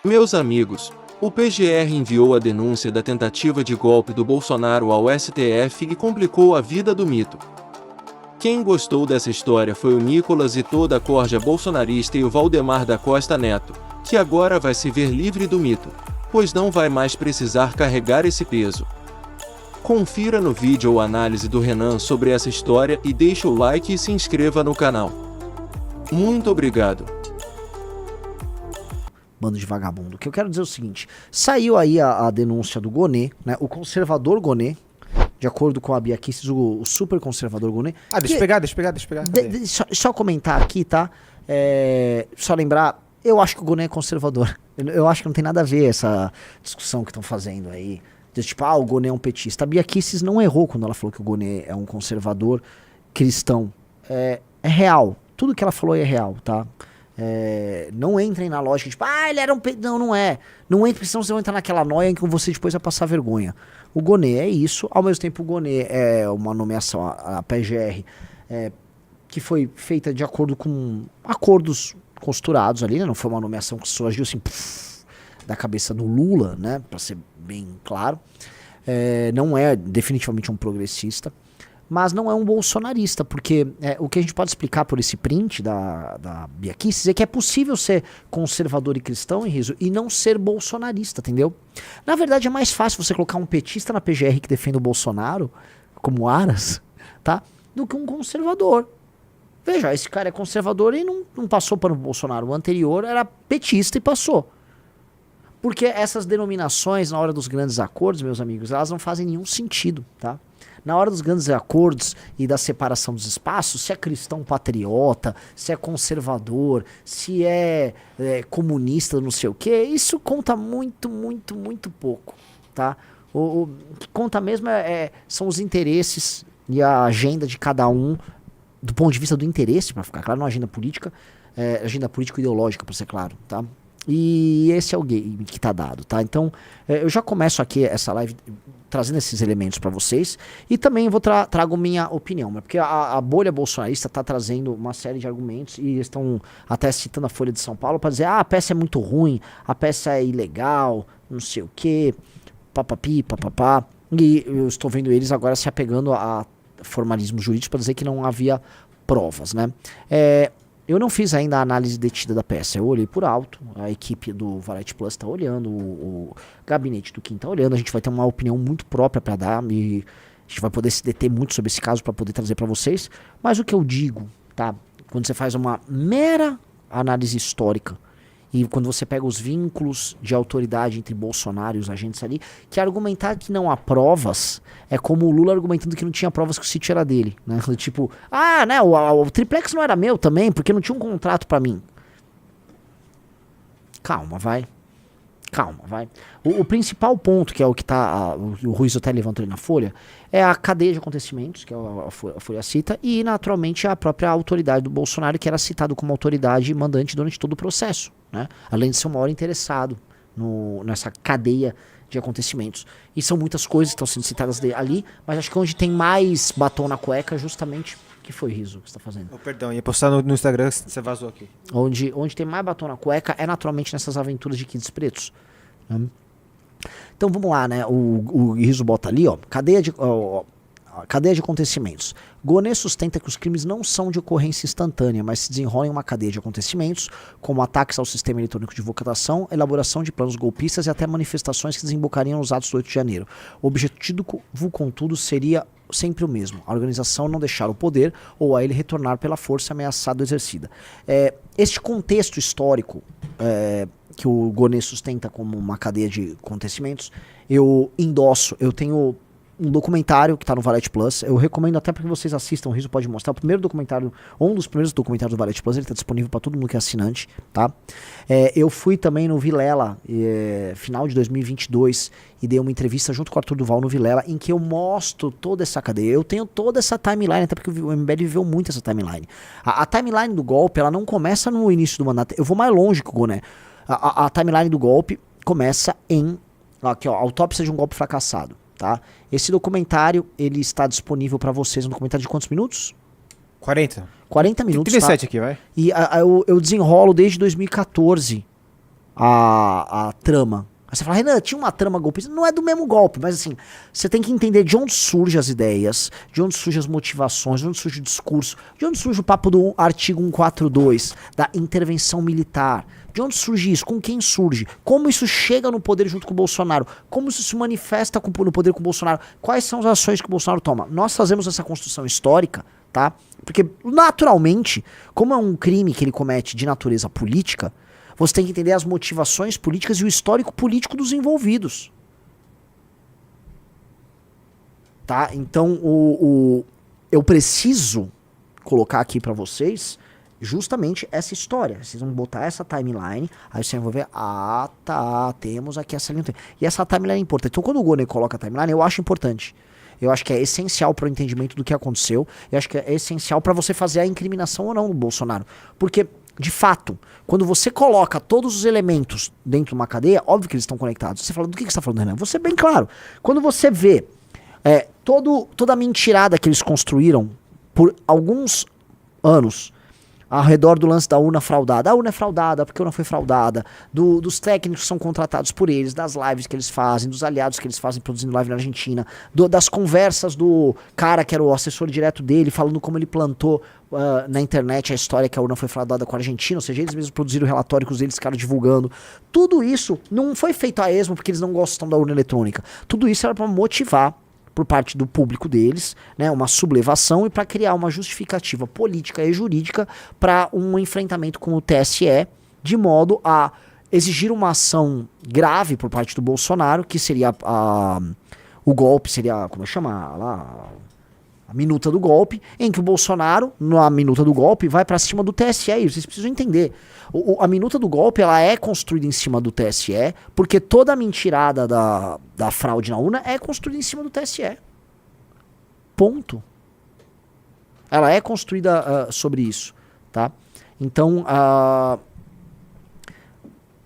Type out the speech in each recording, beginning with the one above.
Meus amigos, o PGR enviou a denúncia da tentativa de golpe do Bolsonaro ao STF e complicou a vida do mito. Quem gostou dessa história foi o Nicolas e toda a corja bolsonarista e o Valdemar da Costa Neto, que agora vai se ver livre do mito, pois não vai mais precisar carregar esse peso. Confira no vídeo a análise do Renan sobre essa história e deixe o like e se inscreva no canal. Muito obrigado. Bando de vagabundo. O que eu quero dizer é o seguinte: saiu aí a denúncia do Gonê, né? O conservador Gonê, de acordo com a Bia Kicis, o super conservador Gonê. Deixa eu pegar. Só comentar aqui, tá? Só lembrar, eu acho que o Gonê é conservador. Eu acho que não tem nada a ver essa discussão que estão fazendo aí. De tipo, o Gonê é um petista. A Bia Kicis não errou quando ela falou que o Gonê é um conservador cristão. É real. Tudo que ela falou é real, tá? Não entrem na lógica de tipo, ele era um não, não é. Não entrem, porque senão vocês vão entrar naquela noia em que você depois vai passar vergonha. O Gonê é isso, ao mesmo tempo o Gonê é uma nomeação, a PGR, que foi feita de acordo com acordos costurados ali, né? Não foi uma nomeação que surgiu assim, da cabeça do Lula, né? Pra ser bem claro. Não é definitivamente um progressista, mas não é um bolsonarista, porque o que a gente pode explicar por esse print da Bia Kicis é que é possível ser conservador e cristão, Riso, e não ser bolsonarista, entendeu? Na verdade é mais fácil você colocar um petista na PGR que defende o Bolsonaro, como Aras, tá? Do que um conservador. Veja, esse cara é conservador e não passou para o Bolsonaro. O anterior era petista e passou. Porque essas denominações, na hora dos grandes acordos, meus amigos, elas não fazem nenhum sentido, tá? Na hora dos grandes acordos e da separação dos espaços, se é cristão patriota, se é conservador, se é comunista, não sei o que, isso conta muito, muito, muito pouco, tá? O que conta mesmo são os interesses e a agenda de cada um, do ponto de vista do interesse, para ficar claro, não agenda política, agenda político-ideológica, para ser claro, tá? E esse é o game que tá dado, tá? Então, eu já começo aqui essa live trazendo esses elementos para vocês e também trago minha opinião, porque a bolha bolsonarista tá trazendo uma série de argumentos e estão até citando a Folha de São Paulo para dizer, a peça é muito ruim, a peça é ilegal, não sei o que, papapi, papapá, e eu estou vendo eles agora se apegando a formalismos jurídicos para dizer que não havia provas, né? Eu não fiz ainda a análise detida da peça, eu olhei por alto, a equipe do Variety Plus está olhando, o gabinete do Kim está olhando, a gente vai ter uma opinião muito própria para dar, e a gente vai poder se deter muito sobre esse caso para poder trazer para vocês, mas o que eu digo, tá? Quando você faz uma mera análise histórica, e quando você pega os vínculos de autoridade entre Bolsonaro e os agentes ali, que argumentar que não há provas é como o Lula argumentando que não tinha provas que o sítio era dele, né? Tipo, né, o triplex não era meu também, porque não tinha um contrato pra mim. Calma, vai. O principal ponto, que é o que o Ruiz até levantou ali na Folha, é a cadeia de acontecimentos, que a Folha cita, e naturalmente a própria autoridade do Bolsonaro, que era citado como autoridade mandante durante todo o processo, né? Além de ser o maior interessado nessa cadeia de acontecimentos. E são muitas coisas que estão sendo citadas ali, mas acho que onde tem mais batom na cueca é justamente que foi, Riso, que você tá fazendo. Perdão, ia postar no Instagram, você vazou aqui. Onde tem mais batom na cueca é naturalmente nessas aventuras de Kids Pretos. Então vamos lá, né? O Riso bota ali, ó, cadeia de acontecimentos. Gonê sustenta que os crimes não são de ocorrência instantânea, mas se desenrolam em uma cadeia de acontecimentos, como ataques ao sistema eletrônico de votação, elaboração de planos golpistas e até manifestações que desembocariam nos atos do 8 de janeiro. O objetivo, contudo, seria sempre o mesmo: a organização não deixar o poder ou a ele retornar pela força ameaçada ou exercida. Este contexto histórico que o Gonê sustenta como uma cadeia de acontecimentos, eu endosso. Eu tenho um documentário que está no Variety Plus, eu recomendo até para que vocês assistam, o Riso pode mostrar, o primeiro documentário, um dos primeiros documentários do Variety Plus, ele está disponível para todo mundo que é assinante, tá? Eu fui também no Vilela, final de 2022, e dei uma entrevista junto com o Arthur Duval no Vilela, em que eu mostro toda essa cadeia, eu tenho toda essa timeline, até porque o MBL viveu muito essa timeline. A timeline do golpe, ela não começa no início do mandato, eu vou mais longe que o Gonê. A timeline do golpe começa aqui, ó, autópsia de um golpe fracassado. Tá? Esse documentário, ele está disponível para vocês. Um documentário de quantos minutos? 40 minutos, 37 tá? aqui, vai. E eu desenrolo desde 2014 a trama. Aí você fala, Renan, tinha uma trama golpista. Não é do mesmo golpe, mas assim, você tem que entender de onde surgem as ideias, de onde surgem as motivações, de onde surge o discurso, de onde surge o papo do artigo 142, da intervenção militar. De onde surge isso? Com quem surge? Como isso chega no poder junto com o Bolsonaro? Como isso se manifesta no poder com o Bolsonaro? Quais são as ações que o Bolsonaro toma? Nós fazemos essa construção histórica, tá? Porque, naturalmente, como é um crime que ele comete de natureza política, você tem que entender as motivações políticas e o histórico político dos envolvidos. Tá? Então, eu preciso colocar aqui pra vocês justamente essa história. Vocês vão botar essa timeline, aí você vai ver, temos aqui essa linha. E essa timeline é importante. Então, quando o Gonê coloca a timeline, eu acho importante. Eu acho que é essencial para o entendimento do que aconteceu. Eu acho que é essencial para você fazer a incriminação ou não do Bolsonaro. Porque, de fato, quando você coloca todos os elementos dentro de uma cadeia, óbvio que eles estão conectados. Você fala, do que você está falando, Renan? Vou ser bem claro. Quando você vê toda a mentirada que eles construíram por alguns anos ao redor do lance da urna fraudada. A urna é fraudada, porque a urna foi fraudada. Dos técnicos que são contratados por eles, das lives que eles fazem, dos aliados que eles fazem produzindo live na Argentina, das conversas do cara que era o assessor direto dele, falando como ele plantou na internet a história que a urna foi fraudada com a Argentina, ou seja, eles mesmos produziram o relatório que eles ficaram divulgando. Tudo isso não foi feito a esmo porque eles não gostam da urna eletrônica. Tudo isso era para motivar por parte do público deles, né, uma sublevação e para criar uma justificativa política e jurídica para um enfrentamento com o TSE, de modo a exigir uma ação grave por parte do Bolsonaro, que seria o golpe, seria, como chama lá, a minuta do golpe, em que o Bolsonaro, na minuta do golpe, vai para cima do TSE. E vocês precisam entender. A minuta do golpe, ela é construída em cima do TSE, porque toda a mentirada da fraude na urna é construída em cima do TSE. Ponto. Ela é construída sobre isso, tá? Então,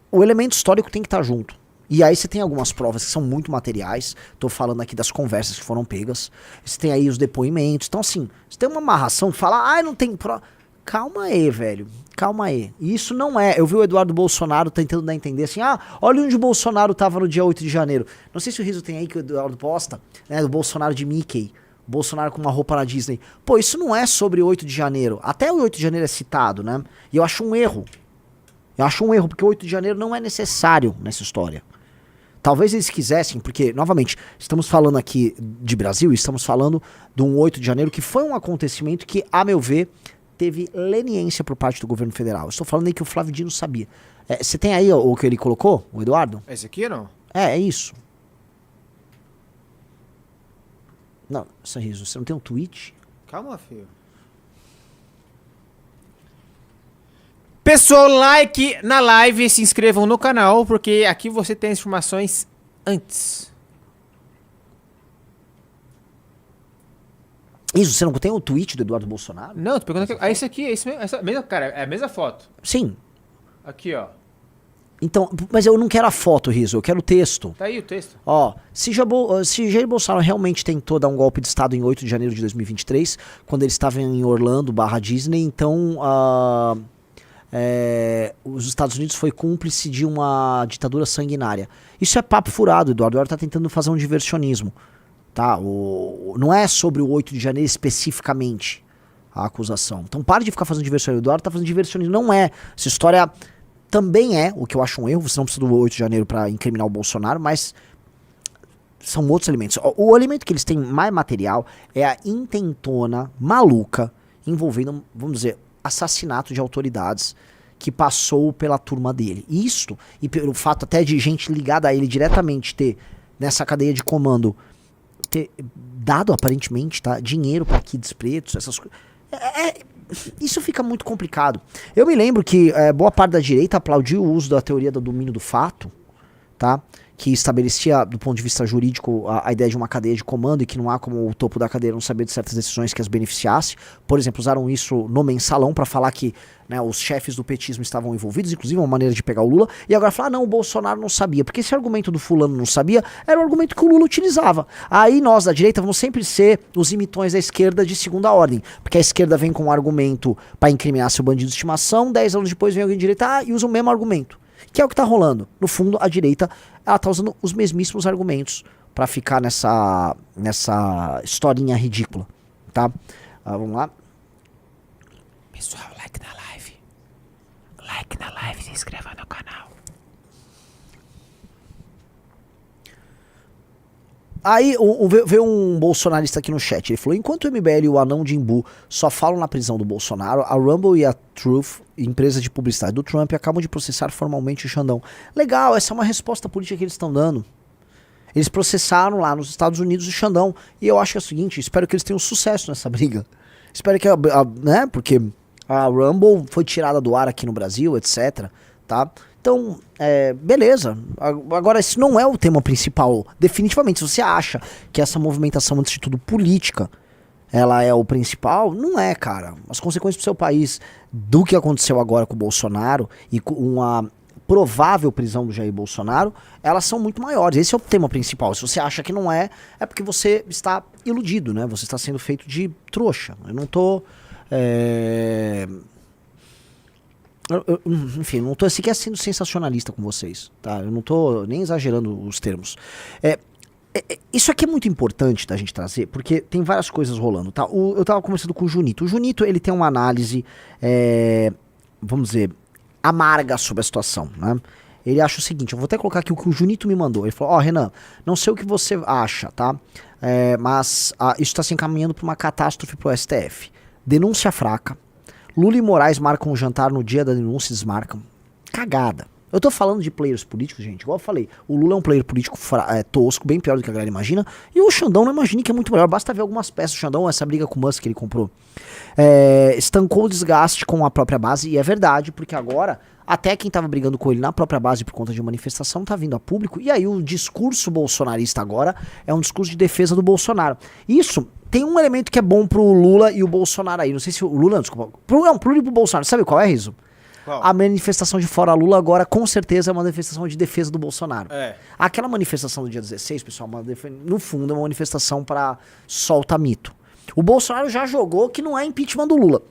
o elemento histórico tem que estar junto. E aí você tem algumas provas que são muito materiais. Tô falando aqui das conversas que foram pegas. Você tem aí os depoimentos. Então, assim, você tem uma amarração, fala, não tem prova. Calma aí, velho. Calma aí. E isso não é. Eu vi o Eduardo Bolsonaro tentando dar a entender assim, olha onde o Bolsonaro tava no dia 8 de janeiro. Não sei se o riso tem aí que o Eduardo posta, né, do Bolsonaro de Mickey. Bolsonaro com uma roupa na Disney. Pô, isso não é sobre o 8 de janeiro. Até o 8 de janeiro é citado, né? E eu acho um erro. Porque o 8 de janeiro não é necessário nessa história. Talvez eles quisessem, porque, novamente, estamos falando aqui de Brasil, estamos falando de um 8 de janeiro que foi um acontecimento que, a meu ver, teve leniência por parte do governo federal. Eu estou falando aí que o Flávio Dino sabia. Você tem aí o que ele colocou, o Eduardo? Esse aqui não? É isso. Não, Sorriso, você não tem um tweet? Calma, filho. Pessoal, like na live, se inscrevam no canal, porque aqui você tem as informações antes. Isso, você não tem o tweet do Eduardo Bolsonaro? Não, tô perguntando aqui. Esse aqui, esse mesmo, essa mesma, cara, é a mesma foto. Sim. Aqui, ó. Então, mas eu não quero a foto, Riso, eu quero o texto. Tá aí o texto. Ó, se Jair Bolsonaro realmente tentou dar um golpe de Estado em 8 de janeiro de 2023, quando ele estava em Orlando, /Disney, então os Estados Unidos foi cúmplice de uma ditadura sanguinária. Isso é papo furado, Eduardo. O Eduardo tá tentando fazer um diversionismo. Tá? Não é sobre o 8 de janeiro especificamente a acusação. Então pare de ficar fazendo diversionismo. O Eduardo tá fazendo diversionismo. Não é. Essa história também é, o que eu acho um erro. Você não precisa do 8 de janeiro para incriminar o Bolsonaro, mas são outros elementos. O elemento que eles têm mais material é a intentona maluca envolvendo, vamos dizer, assassinato de autoridades que passou pela turma dele. Isto, e pelo fato até de gente ligada a ele diretamente ter, nessa cadeia de comando, ter dado aparentemente, tá, dinheiro para kids pretos, essas coisas. Isso fica muito complicado. Eu me lembro que boa parte da direita aplaudiu o uso da teoria do domínio do fato, tá? Que estabelecia, do ponto de vista jurídico, a ideia de uma cadeia de comando e que não há como o topo da cadeia não saber de certas decisões que as beneficiasse. Por exemplo, usaram isso no mensalão para falar que, né, os chefes do petismo estavam envolvidos, inclusive uma maneira de pegar o Lula, e agora falar, não, o Bolsonaro não sabia, porque esse argumento do fulano não sabia era o argumento que o Lula utilizava. Aí nós da direita vamos sempre ser os imitões da esquerda de segunda ordem, porque a esquerda vem com um argumento para incriminar seu bandido de estimação, 10 anos depois vem alguém de direita e usa o mesmo argumento. Que é o que tá rolando. No fundo, a direita, ela tá usando os mesmíssimos argumentos pra ficar nessa historinha ridícula, tá? Vamos lá. Pessoal, like na live. Like na live, se inscreva no canal. Aí veio um bolsonarista aqui no chat, ele falou, enquanto o MBL e o Anão de Imbu só falam na prisão do Bolsonaro, a Rumble e a Truth, empresa de publicidade do Trump, acabam de processar formalmente o Xandão. Legal, essa é uma resposta política que eles estão dando. Eles processaram lá nos Estados Unidos o Xandão, e eu acho que é o seguinte, espero que eles tenham sucesso nessa briga. Espero que, né, porque a Rumble foi tirada do ar aqui no Brasil, etc, tá? Então, beleza. Agora, isso não é o tema principal. Definitivamente, se você acha que essa movimentação, antes de tudo, política, ela é o principal, não é, cara. As consequências pro seu país do que aconteceu agora com o Bolsonaro e com uma provável prisão do Jair Bolsonaro, elas são muito maiores. Esse é o tema principal. Se você acha que não é, é porque você está iludido, né? Você está sendo feito de trouxa. Eu não tô... enfim, não tô sequer sendo sensacionalista com vocês, tá? Eu não tô nem exagerando os termos. Isso aqui é muito importante da gente trazer, porque tem várias coisas rolando, tá? Eu tava conversando com o Junito. O Junito, ele tem uma análise, vamos dizer, amarga sobre a situação, né? Ele acha o seguinte, eu vou até colocar aqui o que o Junito me mandou. Ele falou, Renan, não sei o que você acha, tá? Mas isso tá se encaminhando pra uma catástrofe pro STF. Denúncia fraca. Lula e Moraes marcam um jantar no dia da denúncia e desmarcam. Cagada. Eu tô falando de players políticos, gente. Igual eu falei, o Lula é um player político tosco, bem pior do que a galera imagina. E o Xandão não imagine que é muito melhor. Basta ver algumas peças do Xandão, essa briga com o Musk que ele comprou. Estancou o desgaste com a própria base. E é verdade, porque agora, até quem tava brigando com ele na própria base por conta de manifestação tá vindo a público. E aí o discurso bolsonarista agora é um discurso de defesa do Bolsonaro. Isso... Tem um elemento que é bom pro Lula e o Bolsonaro aí. Não sei se o Lula, desculpa. Pro Lula e pro Bolsonaro. Sabe qual é, Riso? Qual? A manifestação de Fora Lula agora, com certeza, é uma manifestação de defesa do Bolsonaro. É. Aquela manifestação do dia 16, pessoal, no fundo, é uma manifestação pra soltar mito. O Bolsonaro já jogou que não é impeachment do Lula.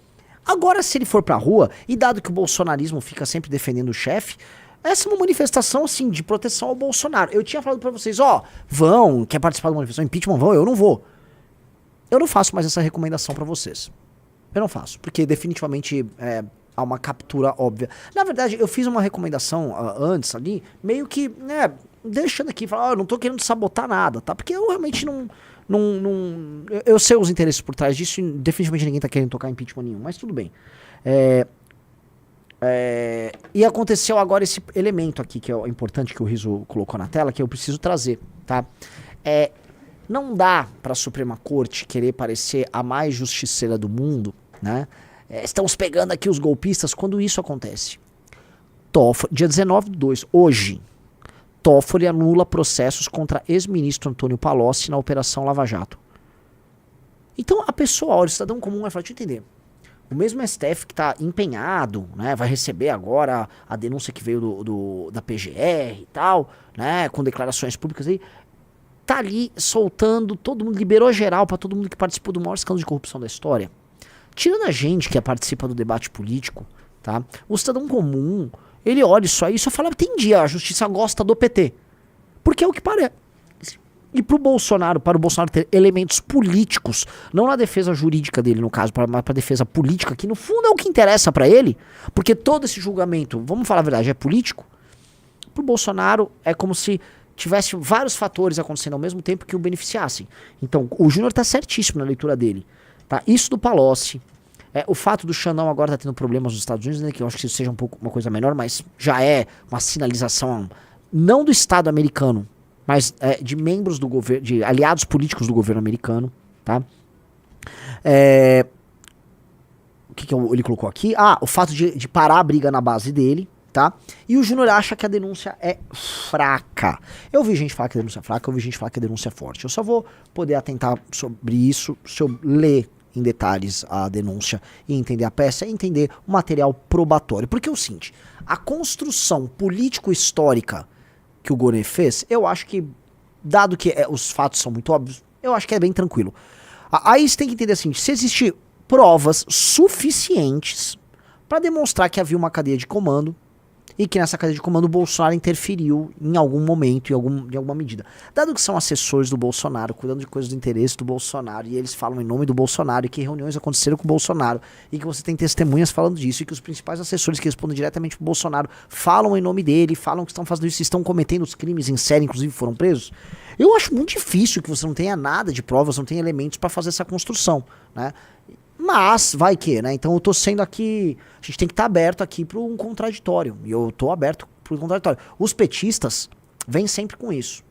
Agora, se ele for pra rua, e dado que o bolsonarismo fica sempre defendendo o chefe, essa é uma manifestação, assim, de proteção ao Bolsonaro. Eu tinha falado pra vocês, vão, quer participar da manifestação, impeachment, vão, eu não vou. Eu não faço mais essa recomendação pra vocês. Eu não faço, porque definitivamente há uma captura óbvia. Na verdade, eu fiz uma recomendação antes ali, meio que, né, deixando aqui, falar, eu não tô querendo sabotar nada, tá? Porque eu realmente não eu sei os interesses por trás disso e definitivamente ninguém tá querendo tocar impeachment nenhum, mas tudo bem. E aconteceu agora esse elemento aqui, que é importante que o Riso colocou na tela, que eu preciso trazer, tá? Não dá para a Suprema Corte querer parecer a mais justiceira do mundo, né? Estamos pegando aqui os golpistas quando isso acontece. Dia 19/2, hoje, Toffoli anula processos contra ex-ministro Antônio Palocci na Operação Lava Jato. Então a pessoa, olha, o cidadão comum vai falar, deixa eu entender. O mesmo STF que está empenhado, né, vai receber agora a denúncia que veio da PGR e tal, né, com declarações públicas aí, tá ali soltando, todo mundo, liberou geral pra todo mundo que participou do maior escândalo de corrupção da história. Tirando a gente que participa do debate político, tá? O cidadão comum, ele olha isso aí e só fala, entendi, a justiça gosta do PT. Porque é o que parece. E para o Bolsonaro ter elementos políticos, não na defesa jurídica dele, no caso, mas pra defesa política, que no fundo é o que interessa pra ele, porque todo esse julgamento, vamos falar a verdade, é político. Pro Bolsonaro é como se tivesse vários fatores acontecendo ao mesmo tempo que o beneficiassem. Então, o Júnior tá certíssimo na leitura dele. Tá? Isso do Palocci, o fato do Xandão agora tá tendo problemas nos Estados Unidos, né, que eu acho que isso seja uma coisa menor, mas já é uma sinalização, não do Estado americano, mas de membros do governo, de aliados políticos do governo americano, tá? O que ele colocou aqui? O fato de parar a briga na base dele, tá? E o Júnior acha que a denúncia é fraca. Eu vi gente falar que a denúncia é fraca, eu vi gente falar que a denúncia é forte. Eu só vou poder atentar sobre isso se eu ler em detalhes a denúncia e entender a peça e entender o material probatório. Porque é o seguinte, a construção político-histórica que o Gonê fez, eu acho que, dado que os fatos são muito óbvios, eu acho que é bem tranquilo. Aí você tem que entender assim, se existir provas suficientes para demonstrar que havia uma cadeia de comando e que nessa cadeia de comando o Bolsonaro interferiu em algum momento, em alguma medida. Dado que são assessores do Bolsonaro, cuidando de coisas do interesse do Bolsonaro, e eles falam em nome do Bolsonaro, e que reuniões aconteceram com o Bolsonaro, e que você tem testemunhas falando disso, e que os principais assessores que respondem diretamente pro Bolsonaro falam em nome dele, falam que estão fazendo isso, estão cometendo os crimes em série, inclusive foram presos, eu acho muito difícil que você não tenha nada de provas, não tenha elementos para fazer essa construção, né? Mas, vai que, né? Então eu tô sendo aqui. A gente tem que estar aberto aqui para um contraditório. E eu tô aberto para um contraditório. Os petistas vêm sempre com isso,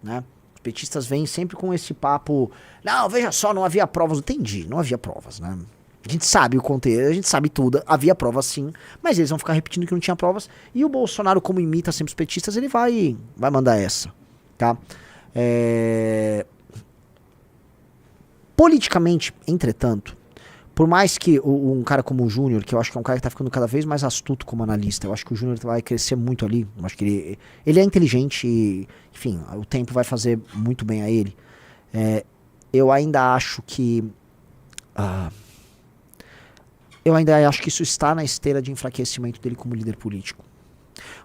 né? Os petistas vêm sempre com esse papo. Não, veja só, não havia provas. Entendi, não havia provas, né? A gente sabe o contexto, a gente sabe tudo. Havia provas sim, mas eles vão ficar repetindo que não tinha provas. E o Bolsonaro, como imita sempre os petistas, ele vai mandar essa, tá? Politicamente, entretanto, por mais que um cara como o Júnior, que eu acho que é um cara que tá ficando cada vez mais astuto como analista, eu acho que o Júnior vai crescer muito ali, eu acho que ele é inteligente e, enfim, o tempo vai fazer muito bem a ele. Eu ainda acho que... eu ainda acho que isso está na esteira de enfraquecimento dele como líder político.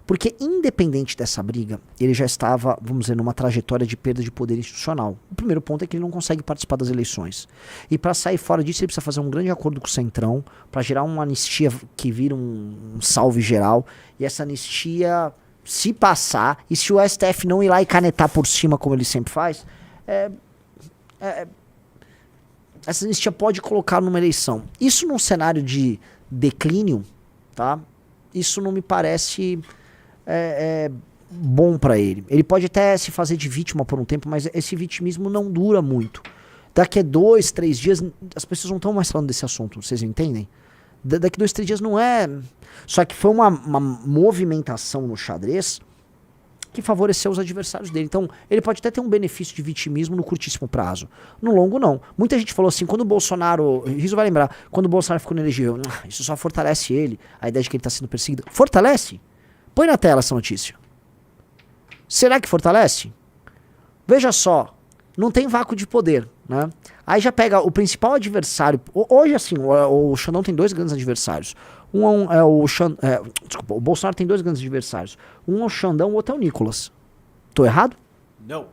Porque, independente dessa briga, ele já estava, vamos dizer, numa trajetória de perda de poder institucional. O primeiro ponto é que ele não consegue participar das eleições. E para sair fora disso, ele precisa fazer um grande acordo com o Centrão, para gerar uma anistia que vira um salve geral. E essa anistia, se passar, e se o STF não ir lá e canetar por cima, como ele sempre faz, essa anistia pode colocar numa eleição. Isso num cenário de declínio, tá? Isso não me parece bom pra ele. Ele pode até se fazer de vítima por um tempo, mas esse vitimismo não dura muito. Daqui a 2, 3 dias, as pessoas não estão mais falando desse assunto, vocês entendem? Daqui a 2, 3 dias não é... Só que foi uma movimentação no xadrez que favoreceu os adversários dele. Então, ele pode até ter um benefício de vitimismo no curtíssimo prazo. No longo, não. Muita gente falou assim, quando o Bolsonaro... Riso vai lembrar, quando o Bolsonaro ficou inelegível, isso só fortalece ele, a ideia de que ele está sendo perseguido. Fortalece? Põe na tela essa notícia. Será que fortalece? Veja só, não tem vácuo de poder, né? Aí já pega o principal adversário... Hoje, assim, o Xandão tem 2 grandes adversários. Desculpa, o Bolsonaro tem 2 grandes adversários. Um é o Xandão, o outro é o Nicolas. Tô errado? Não.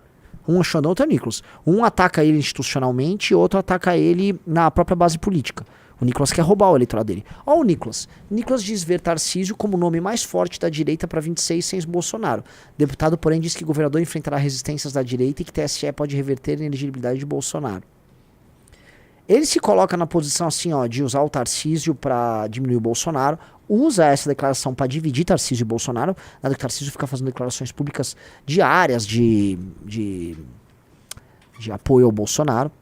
Um é o Xandão, o outro é o Nicolas. Um ataca ele institucionalmente e outro ataca ele na própria base política. O Nicolas quer roubar o eleitorado dele. Ó o Nicolas. Nicolas diz ver Tarcísio como o nome mais forte da direita para 26 sem Bolsonaro. Deputado, porém, diz que governador enfrentará resistências da direita e que TSE pode reverter a inelegibilidade de Bolsonaro. Ele se coloca na posição assim, ó, de usar o Tarcísio para diminuir o Bolsonaro, usa essa declaração para dividir Tarcísio e Bolsonaro, nada que Tarcísio fica fazendo declarações públicas diárias de apoio ao Bolsonaro.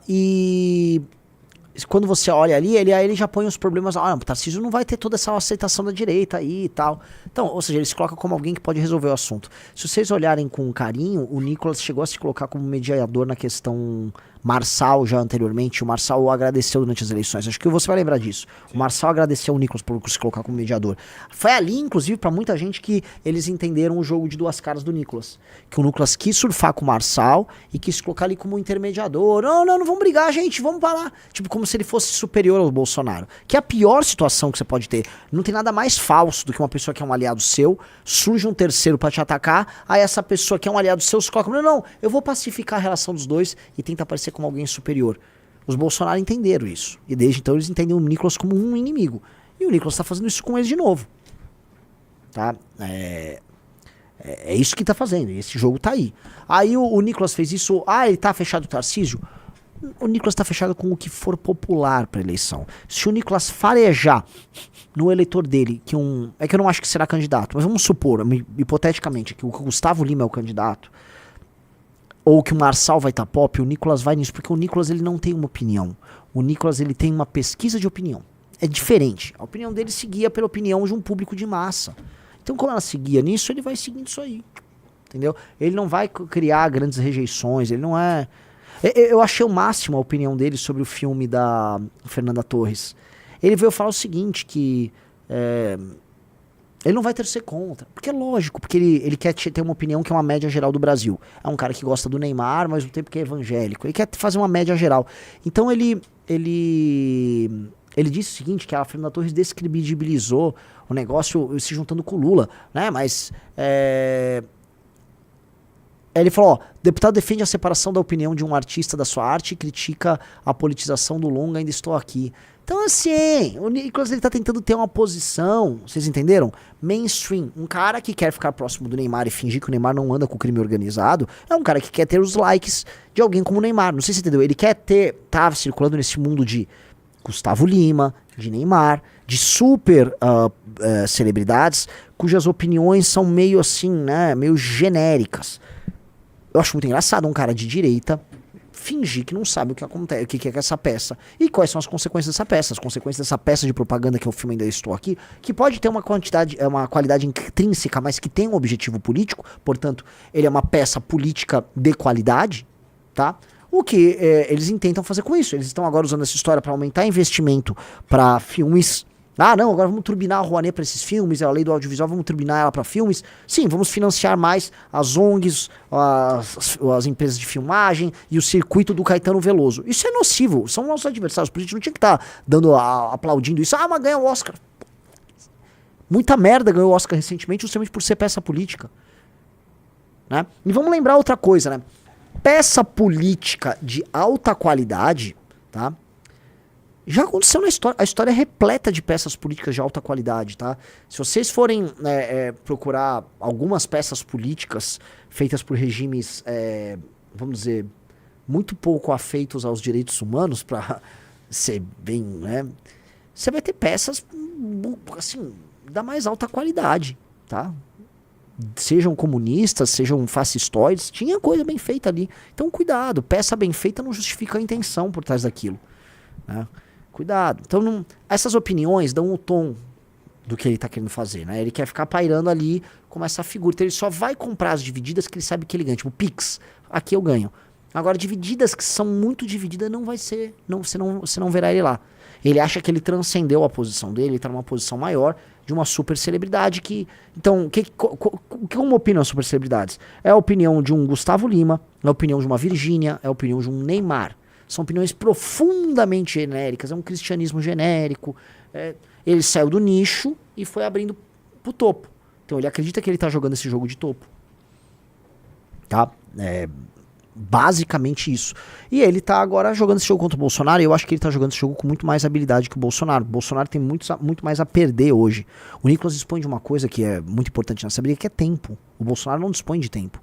E quando você olha ali, ele já põe os problemas, o Tarcísio não vai ter toda essa aceitação da direita aí e tal. Então, ou seja, ele se coloca como alguém que pode resolver o assunto. Se vocês olharem com carinho, o Nicolas chegou a se colocar como mediador na questão Marçal já anteriormente. O Marçal agradeceu durante as eleições. Acho que você vai lembrar disso. Sim. O Marçal agradeceu o Nicolas por se colocar como mediador. Foi ali, inclusive, para muita gente que eles entenderam o jogo de 2 caras do Nicolas. Que o Nicolas quis surfar com o Marçal e quis se colocar ali como intermediador. Não vamos brigar, gente, vamos parar. Tipo, como se ele fosse superior ao Bolsonaro. Que é a pior situação que você pode ter. Não tem nada mais falso do que uma pessoa que é um aliado seu, surge um terceiro para te atacar, aí essa pessoa que é um aliado seu se coloca, não, eu vou pacificar a relação dos dois e tenta aparecer como alguém superior. Os Bolsonaro entenderam isso. E desde então eles entendem o Nicolas como um inimigo. E o Nicolas tá fazendo isso com eles de novo. Tá? É isso que tá fazendo. Esse jogo tá aí. Aí o Nicolas fez isso. Ele tá fechado o Tarcísio? O Nicolas tá fechado com o que for popular pra eleição. Se o Nicolas farejar no eleitor dele, é que eu não acho que será candidato, mas vamos supor, hipoteticamente, que o Gustavo Lima é o candidato, ou que o Marçal vai estar pop, o Nicolas vai nisso, porque o Nicolas ele não tem uma opinião. O Nicolas ele tem uma pesquisa de opinião. É diferente. A opinião dele se guia pela opinião de um público de massa. Então, como ela se guia nisso, ele vai seguindo isso aí. Entendeu? Ele não vai criar grandes rejeições, ele não é... Eu achei o máximo a opinião dele sobre o filme da Fernanda Torres. Ele veio falar o seguinte, que ele não vai torcer contra. Porque é lógico, porque ele quer ter uma opinião que é uma média geral do Brasil. É um cara que gosta do Neymar, mas ao mesmo tempo que é evangélico. Ele quer fazer uma média geral. Então ele Ele disse o seguinte, que a Fernanda Torres descredibilizou o negócio se juntando com o Lula, né? Mas ele falou, ó, deputado defende a separação da opinião de um artista da sua arte e critica a politização do longa, ainda estou aqui. Então assim, o Nicolas ele tá tentando ter uma posição, vocês entenderam? Mainstream, um cara que quer ficar próximo do Neymar e fingir que o Neymar não anda com o crime organizado, é um cara que quer ter os likes de alguém como o Neymar, não sei se você entendeu, ele quer ter, tá circulando nesse mundo de Gustavo Lima, de Neymar, de super celebridades, cujas opiniões são meio assim, né, meio genéricas. Eu acho muito engraçado um cara de direita fingir que não sabe o que acontece, o que é essa peça. E quais são as consequências dessa peça. As consequências dessa peça de propaganda que é o filme Ainda Estou Aqui, que pode ter uma qualidade intrínseca, mas que tem um objetivo político, portanto, ele é uma peça política de qualidade, tá? O que eles intentam fazer com isso? Eles estão agora usando essa história para aumentar investimento para filmes. Ah, não, agora vamos turbinar a Rouanet para esses filmes, a lei do audiovisual, vamos turbinar ela para filmes. Sim, vamos financiar mais as ONGs, as empresas de filmagem e o circuito do Caetano Veloso. Isso é nocivo, são nossos adversários, por isso não tinha que estar aplaudindo isso. Ah, mas ganha o Oscar. Muita merda ganhou o Oscar recentemente justamente por ser peça política. Né? E vamos lembrar outra coisa, né? Peça política de alta qualidade, tá? Já aconteceu na história. A história é repleta de peças políticas de alta qualidade, tá? Se vocês forem procurar algumas peças políticas feitas por regimes, vamos dizer, muito pouco afeitos aos direitos humanos, pra ser bem, né? Você vai ter peças, assim, da mais alta qualidade, tá? Sejam comunistas, sejam fascistoides, tinha coisa bem feita ali. Então, cuidado, peça bem feita não justifica a intenção por trás daquilo, né? Cuidado. Então, essas opiniões dão o tom do que ele tá querendo fazer, né? Ele quer ficar pairando ali como essa figura. Então, ele só vai comprar as divididas que ele sabe que ele ganha. Tipo, Pix, aqui eu ganho. Agora, divididas que são muito divididas, não vai ser, você não verá ele lá. Ele acha que ele transcendeu a posição dele, ele tá numa posição maior de uma super celebridade que... Então, como opinam as super celebridades? É a opinião de um Gustavo Lima, é a opinião de uma Virgínia, é a opinião de um Neymar. São opiniões profundamente genéricas, é um cristianismo genérico. Ele saiu do nicho e foi abrindo pro topo. Então ele acredita que ele tá jogando esse jogo de topo. Tá? Basicamente isso. E ele tá agora jogando esse jogo contra o Bolsonaro, e eu acho que ele tá jogando esse jogo com muito mais habilidade que o Bolsonaro. O Bolsonaro tem muito mais a perder hoje. O Nicolas dispõe de uma coisa que é muito importante nessa briga, que é tempo. O Bolsonaro não dispõe de tempo.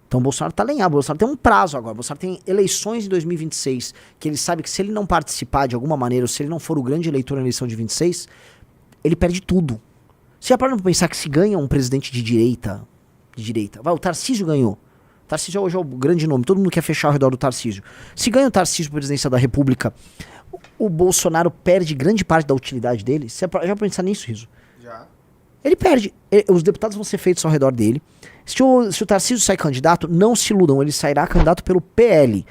Então o Bolsonaro tá alinhado, o Bolsonaro tem um prazo agora, o Bolsonaro tem eleições em 2026, que ele sabe que se ele não participar de alguma maneira, ou se ele não for o grande eleitor na eleição de 26, ele perde tudo. Você já parou pra pensar que se ganha um presidente de direita, o Tarcísio ganhou. O Tarcísio hoje é o grande nome, todo mundo quer fechar ao redor do Tarcísio. Se ganha o Tarcísio pra presidência da República, o Bolsonaro perde grande parte da utilidade dele. Você já pensar nisso, Riso? Já. Ele perde. Os deputados vão ser feitos ao redor dele. Se o Tarcísio sair candidato, não se iludam, ele sairá candidato pelo PL.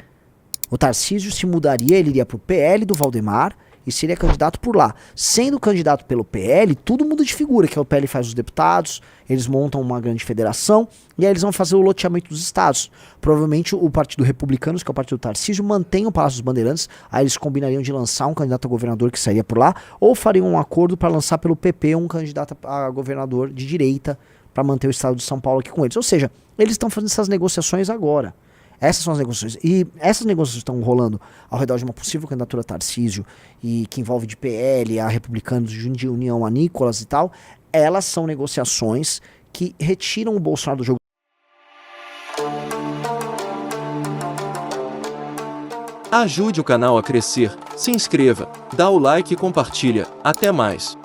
O Tarcísio se mudaria, ele iria pro PL do Valdemar e seria candidato por lá. Sendo candidato pelo PL, tudo muda de figura, que é o PL faz os deputados, eles montam uma grande federação e aí eles vão fazer o loteamento dos estados. Provavelmente o Partido Republicanos, que é o partido do Tarcísio, mantém o Palácio dos Bandeirantes, aí eles combinariam de lançar um candidato a governador que sairia por lá, ou fariam um acordo para lançar pelo PP um candidato a governador de direita para manter o estado de São Paulo aqui com eles. Ou seja, eles estão fazendo essas negociações agora. Essas são as negociações. E essas negociações estão rolando ao redor de uma possível candidatura a Tarcísio, e que envolve de PL, a Republicanos, de União a Nicolas e tal. Elas são negociações que retiram o Bolsonaro do jogo. Ajude o canal a crescer, se inscreva, dá o like e compartilha. Até mais.